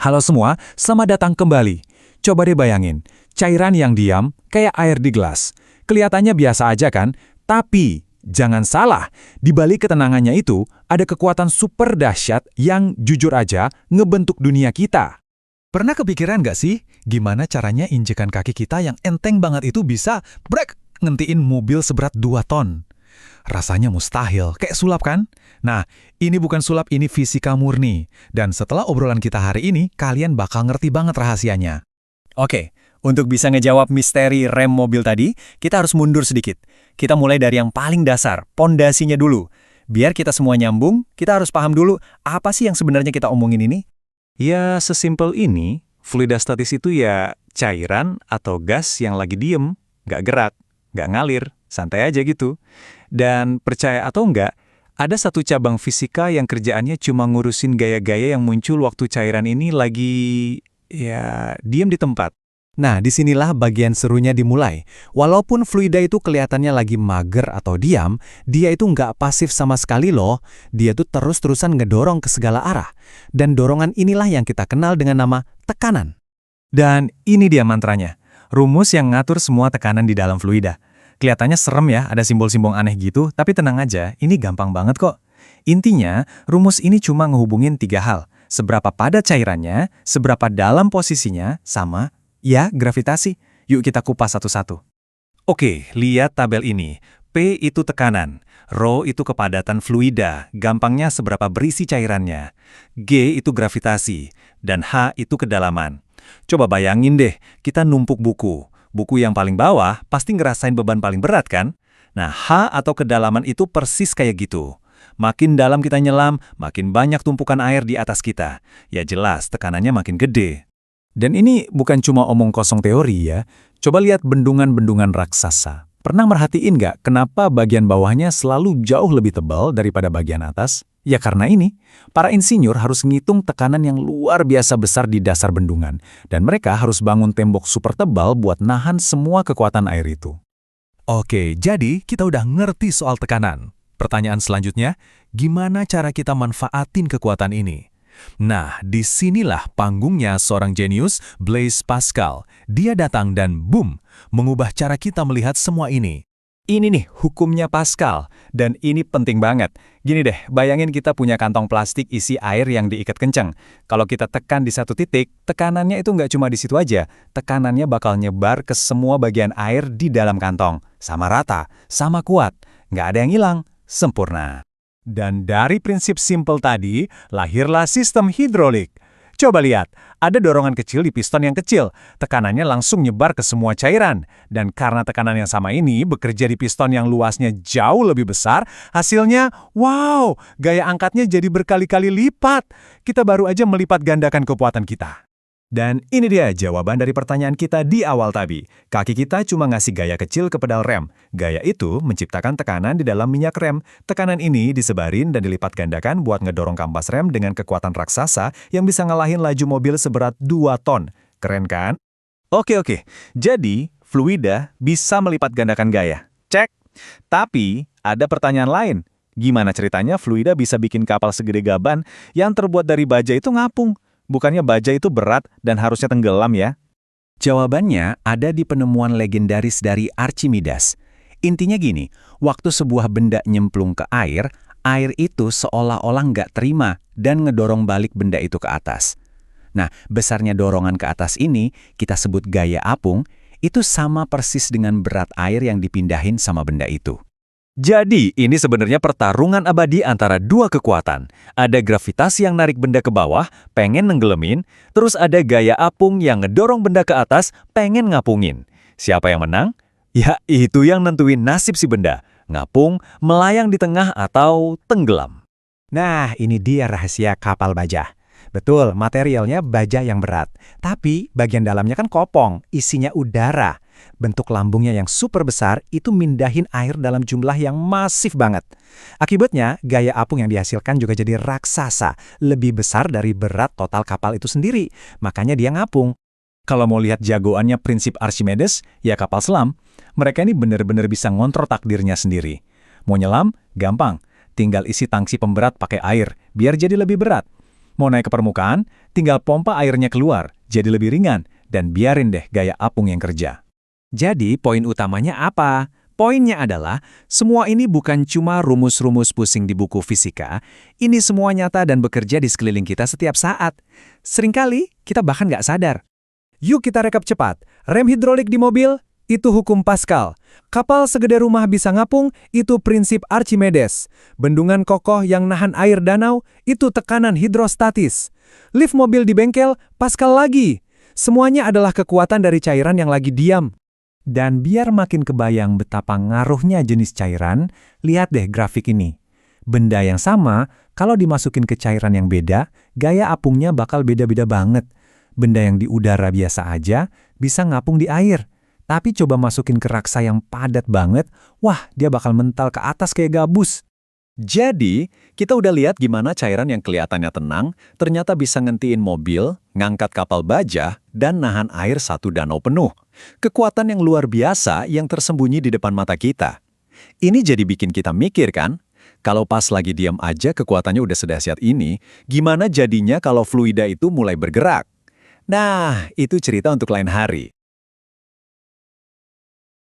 Halo semua, selamat datang kembali. Coba deh bayangin, cairan yang diam kayak air di gelas. Kelihatannya biasa aja kan? Tapi, jangan salah, di balik ketenangannya itu, ada kekuatan super dahsyat yang jujur aja ngebentuk dunia kita. Pernah kepikiran nggak sih, gimana caranya injekan kaki kita yang enteng banget itu bisa ngentiin mobil seberat 2 ton? Rasanya mustahil, kayak sulap kan? Nah, ini bukan sulap, ini fisika murni. Dan setelah obrolan kita hari ini, kalian bakal ngerti banget rahasianya. Oke, untuk bisa ngejawab misteri rem mobil tadi, kita harus mundur sedikit. Kita mulai dari yang paling dasar, pondasinya dulu. Biar kita semua nyambung, kita harus paham dulu apa sih yang sebenarnya kita omongin ini. Ya, sesimpel ini, fluidastatis itu ya cairan atau gas yang lagi diem, nggak gerak, nggak ngalir, santai aja gitu. Dan percaya atau enggak, ada satu cabang fisika yang kerjaannya cuma ngurusin gaya-gaya yang muncul waktu cairan ini lagi, ya, diem di tempat. Nah, disinilah bagian serunya dimulai. Walaupun fluida itu kelihatannya lagi mager atau diam, dia itu nggak pasif sama sekali loh. Dia tuh terus-terusan ngedorong ke segala arah. Dan dorongan inilah yang kita kenal dengan nama tekanan. Dan ini dia mantranya, rumus yang ngatur semua tekanan di dalam fluida. Kelihatannya serem ya, ada simbol-simbol aneh gitu, tapi tenang aja, ini gampang banget kok. Intinya, rumus ini cuma ngehubungin 3 hal. Seberapa padat cairannya, seberapa dalam posisinya, sama, ya, gravitasi. Yuk kita kupas satu-satu. Oke, lihat tabel ini. P itu tekanan, Rho itu kepadatan fluida, gampangnya seberapa berisi cairannya. G itu gravitasi, dan H itu kedalaman. Coba bayangin deh, kita numpuk buku. Buku yang paling bawah pasti ngerasain beban paling berat kan? Nah, H atau kedalaman itu persis kayak gitu. Makin dalam kita nyelam, makin banyak tumpukan air di atas kita. Ya jelas, tekanannya makin gede. Dan ini bukan cuma omong kosong teori ya. Coba lihat bendungan-bendungan raksasa. Pernah merhatiin nggak kenapa bagian bawahnya selalu jauh lebih tebal daripada bagian atas? Ya karena ini, para insinyur harus ngitung tekanan yang luar biasa besar di dasar bendungan. Dan mereka harus bangun tembok super tebal buat nahan semua kekuatan air itu. Oke, jadi kita udah ngerti soal tekanan. Pertanyaan selanjutnya, gimana cara kita manfaatin kekuatan ini? Nah, disinilah panggungnya seorang jenius, Blaise Pascal. Dia datang dan boom, mengubah cara kita melihat semua ini. Ini nih hukumnya Pascal, dan ini penting banget. Gini deh, bayangin kita punya kantong plastik isi air yang diikat kencang. Kalau kita tekan di satu titik, tekanannya itu nggak cuma di situ aja. Tekanannya bakal nyebar ke semua bagian air di dalam kantong. Sama rata, sama kuat. Nggak ada yang hilang, sempurna. Dan dari prinsip simpel tadi, lahirlah sistem hidrolik. Coba lihat, ada dorongan kecil di piston yang kecil. Tekanannya langsung nyebar ke semua cairan. Dan karena tekanan yang sama ini bekerja di piston yang luasnya jauh lebih besar, hasilnya, wow, gaya angkatnya jadi berkali-kali lipat. Kita baru aja melipat gandakan kekuatan kita. Dan ini dia jawaban dari pertanyaan kita di awal tadi. Kaki kita cuma ngasih gaya kecil ke pedal rem. Gaya itu menciptakan tekanan di dalam minyak rem. Tekanan ini disebarin dan dilipat gandakan buat ngedorong kampas rem dengan kekuatan raksasa yang bisa ngalahin laju mobil seberat 2 ton. Keren kan? Oke. Jadi, fluida bisa melipat gandakan gaya. Cek. Tapi, ada pertanyaan lain. Gimana ceritanya fluida bisa bikin kapal segede gaban yang terbuat dari baja itu ngapung? Bukannya baja itu berat dan harusnya tenggelam ya? Jawabannya ada di penemuan legendaris dari Archimedes. Intinya gini, waktu sebuah benda nyemplung ke air itu seolah-olah nggak terima dan ngedorong balik benda itu ke atas. Nah, besarnya dorongan ke atas ini, kita sebut gaya apung, itu sama persis dengan berat air yang dipindahin sama benda itu. Jadi, ini sebenarnya pertarungan abadi antara dua kekuatan. Ada gravitasi yang narik benda ke bawah, pengen nenggelemin, terus ada gaya apung yang ngedorong benda ke atas, pengen ngapungin. Siapa yang menang? Ya, itu yang nentuin nasib si benda. Ngapung, melayang di tengah, atau tenggelam. Nah, ini dia rahasia kapal baja. Betul, materialnya baja yang berat. Tapi bagian dalamnya kan kopong, isinya udara. Bentuk lambungnya yang super besar itu mindahin air dalam jumlah yang masif banget. Akibatnya, gaya apung yang dihasilkan juga jadi raksasa, lebih besar dari berat total kapal itu sendiri. Makanya dia ngapung. Kalau mau lihat jagoannya prinsip Archimedes, ya kapal selam. Mereka ini benar-benar bisa ngontrol takdirnya sendiri. Mau nyelam? Gampang. Tinggal isi tangsi pemberat pakai air, biar jadi lebih berat. Mau naik ke permukaan, tinggal pompa airnya keluar, jadi lebih ringan, dan biarin deh gaya apung yang kerja. Jadi, poin utamanya apa? Poinnya adalah, semua ini bukan cuma rumus-rumus pusing di buku fisika, ini semua nyata dan bekerja di sekeliling kita setiap saat. Seringkali, kita bahkan nggak sadar. Yuk kita rekap cepat. Rem hidrolik di mobil, itu hukum Pascal. Kapal segede rumah bisa ngapung, itu prinsip Archimedes. Bendungan kokoh yang nahan air danau, itu tekanan hidrostatis. Lift mobil di bengkel, Pascal lagi. Semuanya adalah kekuatan dari cairan yang lagi diam. Dan biar makin kebayang betapa ngaruhnya jenis cairan, lihat deh grafik ini. Benda yang sama, kalau dimasukin ke cairan yang beda, gaya apungnya bakal beda-beda banget. Benda yang di udara biasa aja bisa ngapung di air. Tapi coba masukin ke raksa yang padat banget, wah dia bakal mental ke atas kayak gabus. Jadi, kita udah lihat gimana cairan yang kelihatannya tenang ternyata bisa ngentiin mobil, ngangkat kapal baja, dan nahan air satu danau penuh. Kekuatan yang luar biasa yang tersembunyi di depan mata kita. Ini jadi bikin kita mikir kan? Kalau pas lagi diam aja kekuatannya udah sedahsyat ini, gimana jadinya kalau fluida itu mulai bergerak? Nah, itu cerita untuk lain hari.